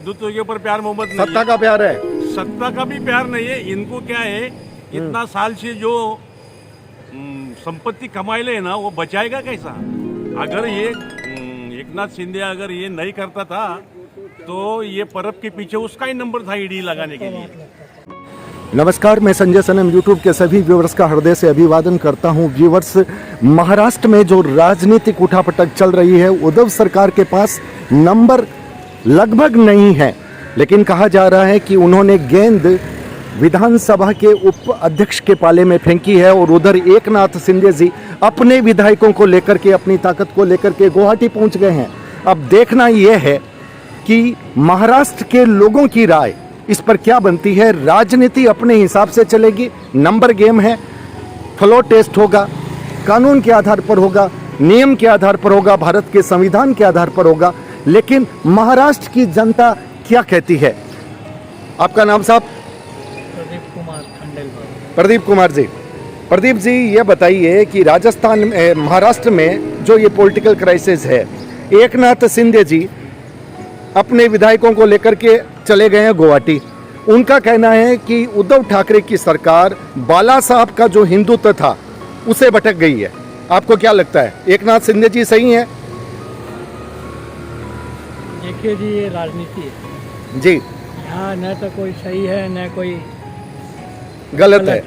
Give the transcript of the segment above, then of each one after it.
हिंदुत्व के ऊपर प्यार मोहब्बत नहीं सत्ता का प्यार है। सत्ता का भी प्यार नहीं है। इनको क्या है, इतना साल से जो संपत्ति कमाई ले ना, वो बचाएगा कैसा? अगर ये एकनाथ शिंदे अगर ये नहीं करता था तो ये परब के पीछे उसका ही नंबर था ईडी लगाने के लिए। नमस्कार, मैं संजय सनम यूट्यूब के सभी व्यूवर्स का हृदय से अभिवादन करता हूं। व्यूवर्स, महाराष्ट्र में जो राजनीतिक उठापटक चल रही है, उद्धव सरकार के पास नंबर लगभग नहीं है, लेकिन कहा जा रहा है कि उन्होंने गेंद विधानसभा के उप अध्यक्ष के पाले में फेंकी है और उधर एकनाथ शिंदे जी अपने विधायकों को लेकर के, अपनी ताकत को लेकर के गुवाहाटी पहुंच गए हैं। अब देखना यह है कि महाराष्ट्र के लोगों की राय इस पर क्या बनती है। राजनीति अपने हिसाब से चलेगी, नंबर गेम है, फ्लो टेस्ट होगा, कानून के आधार पर होगा, नियम के आधार पर होगा, भारत के संविधान के आधार पर होगा। लेकिन महाराष्ट्र की जनता क्या कहती है? आपका नाम साहब? प्रदीप कुमार खंडेलवाल। प्रदीप कुमार जी, प्रदीप जी ये बताइए कि राजस्थान में, महाराष्ट्र में जो ये पॉलिटिकल क्राइसिस है, एकनाथ शिंदे जी अपने विधायकों को लेकर के चले गए हैं गुवाहाटी। उनका कहना है कि उद्धव ठाकरे की सरकार बाला साहब का जो हिंदुत्व था उसे भटक गई है। आपको क्या लगता है, एकनाथ शिंदे जी सही हैं? देखिए जी, ये राजनीति है जी, यहाँ, न तो कोई सही है न कोई गलत है।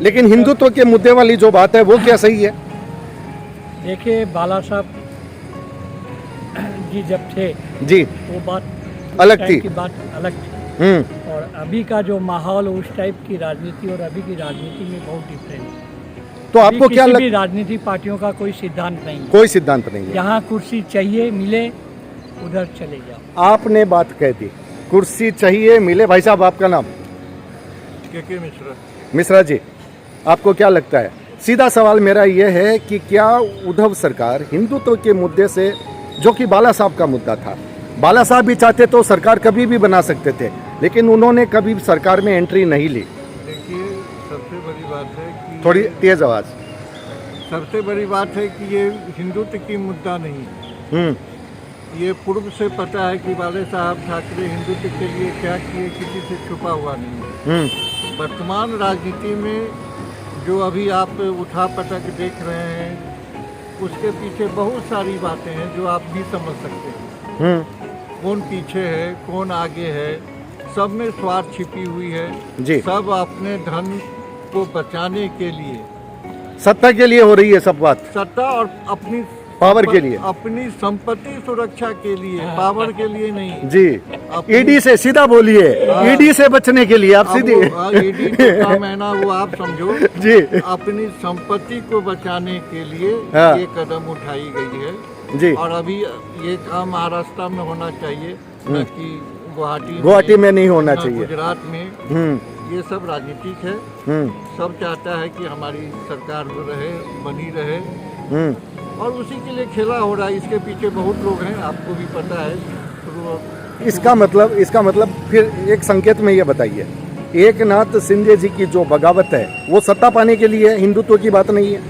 लेकिन हिंदुत्व के मुद्दे वाली जो बात है वो क्या सही है? देखिए, बाला साहब जी जब थे जी, वो बात अलग उस थी। टाइम की बात अलग थी, और अभी का जो माहौल, उस टाइप की राजनीति और अभी की राजनीति में बहुत डिफरेंस है। तो आपको क्या किसी भी राजनीतिक पार्टियों का कोई सिद्धांत नहीं है। कोई सिद्धांत नहीं है। यहाँ कुर्सी चाहिए, मिले उधर चले जाओ। आपने बात कह दी, कुर्सी चाहिए मिले। भाई साहब, आपका नाम? के मिश्रा। मिश्रा जी, आपको क्या लगता है? सीधा सवाल मेरा यह है कि क्या उद्धव सरकार हिंदुत्व के मुद्दे से, जो कि बाला साहब का मुद्दा था, बाला साहब भी चाहते तो सरकार कभी भी बना सकते थे, लेकिन उन्होंने कभी सरकार में एंट्री नहीं ली। देखिए, सबसे बड़ी बात है कि थोड़ी तेज आवाज। सबसे बड़ी बात है कि ये हिंदुत्व की मुद्दा नहीं है। ये पूर्व से पता है कि बाला साहब ठाकरे हिंदुत्व के लिए क्या किए, किसी से छुपा हुआ नहीं है। वर्तमान राजनीति में जो अभी आप उठापटक देख रहे हैं, उसके पीछे बहुत सारी बातें हैं जो आप भी समझ सकते हैं। कौन पीछे है, कौन आगे है, सब में स्वार्थ छिपी हुई है जी। सब अपने धन को बचाने के लिए, सत्ता के लिए हो रही है सब बात, सत्ता और अपनी पावर के लिए, अपनी संपत्ति सुरक्षा के लिए, पावर के लिए नहीं जी। ईडी से सीधा बोलिए, ईडी से बचने के लिए आप सीधे ईडी का महीना वो आप समझो जी, अपनी संपत्ति को बचाने के लिए हाँ। ये कदम उठाई गई है जी। और अभी ये काम महाराष्ट्र में होना चाहिए, न कि गुवाहाटी में नहीं होना चाहिए। गुजरात में ये सब राजनीतिक है। सब चाहता है कि हमारी सरकार रहे, बनी रहे, और उसी के लिए खेला हो रहा है। इसके पीछे बहुत लोग हैं, आपको भी पता है। इसका मतलब फिर एक संकेत में ये बताइए, एकनाथ शिंदे जी की जो बगावत है वो सत्ता पाने के लिए है, हिंदुत्व की बात नहीं है।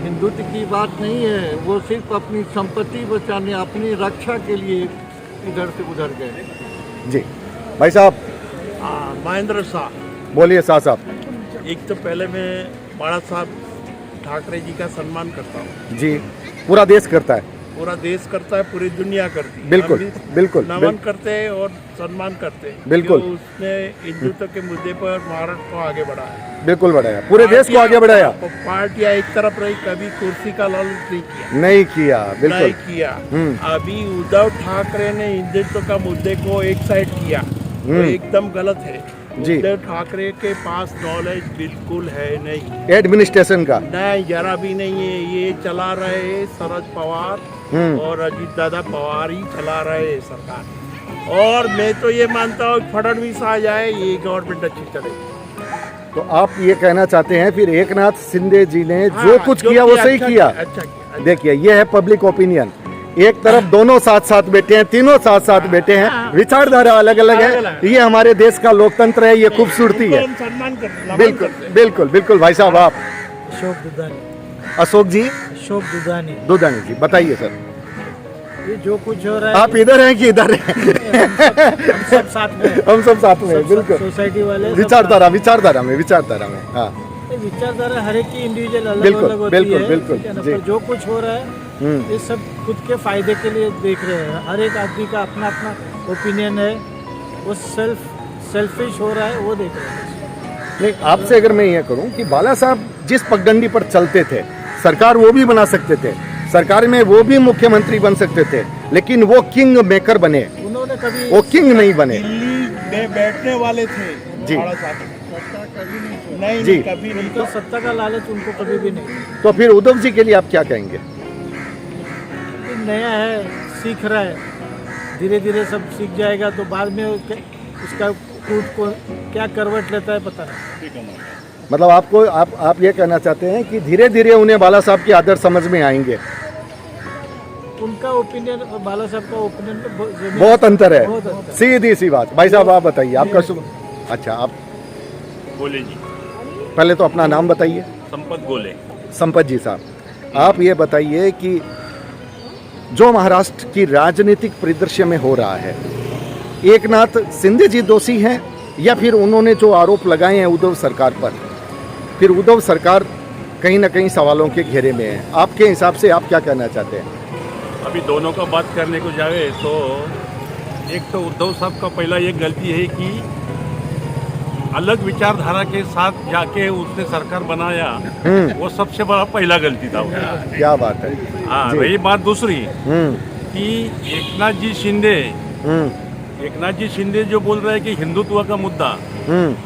हिंदुत्व की बात नहीं है, वो सिर्फ अपनी संपत्ति बचाने, अपनी रक्षा के लिए इधर से उधर गए। जी भाई साहब, महेंद्र शाह। बोलिए शाह साहब। एक तो पहले मैं बाला साहब ठाकरे जी का सम्मान करता हूँ जी, पूरा देश करता है, पूरा देश करता है, पूरी दुनिया करती है। बिल्कुल, हम भी बिल्कुल, नमन करते हैं और सम्मान करते हैं, बिल्कुल। जो उसने हिंदुत्व के मुद्दे पर महाराष्ट्र को आगे बढ़ाया, बिल्कुल बढ़ाया, पूरे देश को आगे बढ़ाया। पार्टियां एक तरफ रही, कभी कुर्सी का लालच नहीं नहीं किया, नहीं बिल्कुल किया। अभी उद्धव ठाकरे ने हिंदुत्व का मुद्दे को एक साइड किया, वो एकदम गलत है। जी। उद्धव ठाकरे के पास नॉलेज बिल्कुल है नहीं, एडमिनिस्ट्रेशन का नहीं, जरा भी नहीं है। ये चला रहे हैं शरद पवार और अजीत दादा पवार ही चला रहे हैं सरकार, और मैं तो ये मानता हूँ फडणवीस आ जाए, ये गवर्नमेंट अच्छी चलेगी। तो आप ये कहना चाहते हैं फिर एकनाथ शिंदे जी ने जो कुछ किया वो सही किया? अच्छा किया। देखिए, ये है पब्लिक ओपिनियन। एक तरफ दोनों साथ साथ बैठे हैं, तीनों साथ साथ बैठे हैं, विचारधारा अलग अलग है। ये हमारे देश का लोकतंत्र है, ये खूबसूरती है। बिल्कुल बिल्कुल बिल्कुल। भाई साहब, आप? अशोक दुधानी। अशोक जी? अशोक दुधानी। दुधानी जी, बताइए सर। ये जो कुछ हो रहा है आप इधर हैं कि इधर हैं? हम सब साथ में हैं। हम सब साथ में हैं, सब बिल्कुल। सोसाइटी वाले सब विचारधारा में हाँ ये विचारधारा हर एक की इंडिविजुअल अलग बिल्कुल, अलग होती बिल्कुल, है, बिल्कुल, ठीक है ना? जी। पर जो कुछ हो रहा है ये सब खुद के फायदे के लिए देख रहे हैं। हर एक आदमी का अपना अपना ओपिनियन है, वो सेल्फिश हो रहा है, वो देख रहे हैं। नहीं, आपसे अगर मैं ये करूं कि बाला साहब जिस पगडंडी पर चलते थे, सरकार वो भी बना सकते थे, सरकार में वो भी मुख्यमंत्री बन सकते थे, लेकिन वो किंग मेकर बने, उन्होंने कभी वो किंग नहीं बने। दिल्ली में बैठने वाले थे जी। बाला साहब। नहीं जी। नहीं, कभी नहीं। उनका सत्ता का लालच उनको कभी भी नहीं। तो फिर उद्धव जी के लिए आप क्या कहेंगे? ये नया है, सीख रहा है, धीरे धीरे सब सीख जाएगा तो बाद में उसका कूट को क्या करवट लेता है पता नहीं। मतलब आप ये कहना चाहते हैं कि धीरे धीरे उन्हें बाला साहब की आदर समझ में आएंगे? उनका ओपिनियन और बाला साहब का ओपिनियन में बहुत अंतर है, बहुत अंतर है। सीधी सी बात। भाई साहब आप बताइए, आपका शुभ। अच्छा, आप गोले जी, पहले तो अपना नाम बताइए। संपत गोले। संपत जी साहब, आप ये बताइए कि जो महाराष्ट्र की राजनीतिक परिदृश्य में हो रहा है, एकनाथ शिंदे जी दोषी हैं या फिर उन्होंने जो आरोप लगाए हैं उद्धव सरकार पर, फिर उद्धव सरकार कहीं ना कहीं सवालों के घेरे में है? आपके हिसाब से आप क्या कहना चाहते हैं? अभी दोनों का बात करने को जाए तो एक तो उद्धव साहब का पहला ये गलती है कि अलग विचारधारा के साथ जाके उसने सरकार बनाया, वो सबसे बड़ा पहला गलती था। क्या बात है। हाँ, जी। रही बात दूसरी हम्म कि एकनाथ जी शिंदे जो बोल रहे हैं कि हिंदुत्व का मुद्दा,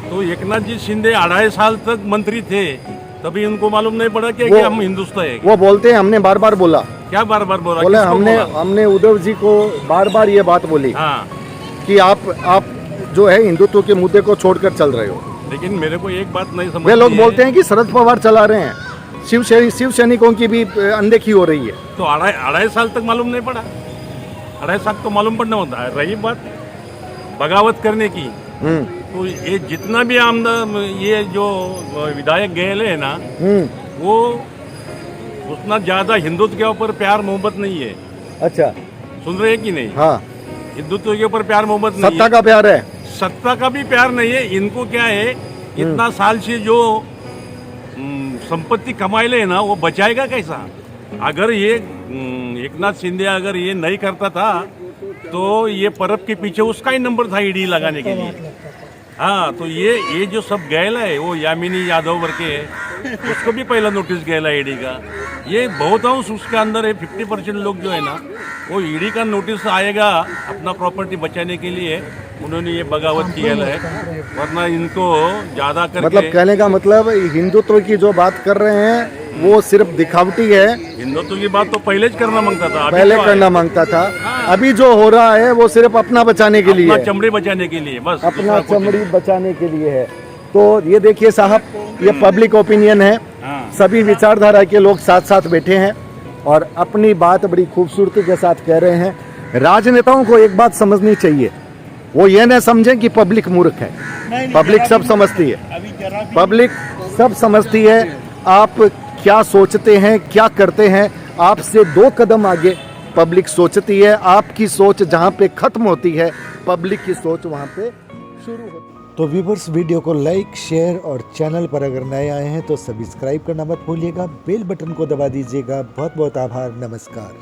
तो एकनाथ जी शिंदे 2.5 साल तक मंत्री थे, तभी उनको मालूम नहीं पड़ा कि हम हिंदुस्तान है। वो बोलते हैं हमने बार बार बोला, क्या बार बार बोला? बोले किसको बोला? हमने उद्धव जी को बार बार ये बात बोली हाँ, कि आप जो है हिंदुत्व के मुद्दे को छोड़कर चल रहे हो। लेकिन मेरे को एक बात नहीं समझ। वे लोग बोलते हैं कि शरद पवार चला रहे हैं, शिव सैनिकों की भी अनदेखी हो रही है। तो 2.5 साल तक मालूम नहीं पड़ा? 2.5 साल तो मालूम पड़ना होता है। रही बात बगावत करने की, तो ये जितना भी ये जो विधायक गए है ना, वो उतना ज्यादा हिंदुत्व के ऊपर प्यार मोहब्बत नहीं है। अच्छा, सुन रहे हैं कि नहीं? हाँ, हिंदुत्व के ऊपर प्यार मोहब्बत नहीं सत्ता है। का प्यार है, सत्ता का भी प्यार नहीं है इनको। क्या है, इतना साल से जो संपत्ति कमाए ले ना, वो बचाएगा कैसा? अगर ये एकनाथ शिंदे अगर ये नहीं करता था तो ये परब के पीछे उसका ही नंबर था ईडी लगाने के लिए। हाँ, तो ये जो सब गैला है, वो यामिनी यादव वर्के है, उसको भी पहला नोटिस गैला ईडी का। ये बहुत अंश उसके अंदर है। 50% लोग जो है ना, वो ईडी का नोटिस आएगा अपना प्रॉपर्टी बचाने के लिए, उन्होंने ये बगावत किया है। वरना इनको ज्यादा करके, मतलब कहने का मतलब हिंदुत्व की जो बात कर रहे हैं वो सिर्फ दिखावटी है। हिंदुत्व की बात तो पहले ही करना मांगता था, अभी पहले तो करना आया। मांगता था, अभी जो हो रहा है वो सिर्फ अपना बचाने के लिए अपना है, चमड़ी बचाने के लिए, बस अपना दूसरा कुछ चमड़ी नहीं। बचाने के लिए है। तो ये देखिए साहब, ये पब्लिक ओपिनियन है, हाँ। सभी विचारधारा के लोग साथ साथ बैठे हैं और अपनी बात बड़ी खूबसूरती के साथ कह रहे हैं। राजनेताओं को एक बात समझनी चाहिए, वो ये न समझें कि पब्लिक मूर्ख है। पब्लिक सब समझती है, पब्लिक सब समझती है। आप क्या सोचते हैं, क्या करते हैं, आपसे 2 कदम आगे पब्लिक सोचती है। आपकी सोच जहां पे खत्म होती है, पब्लिक की सोच वहां पे शुरू होती है। तो व्यूअर्स, वीडियो को लाइक, शेयर और चैनल पर अगर नए आए हैं तो सब्सक्राइब करना मत भूलिएगा, बेल बटन को दबा दीजिएगा। बहुत बहुत आभार, नमस्कार।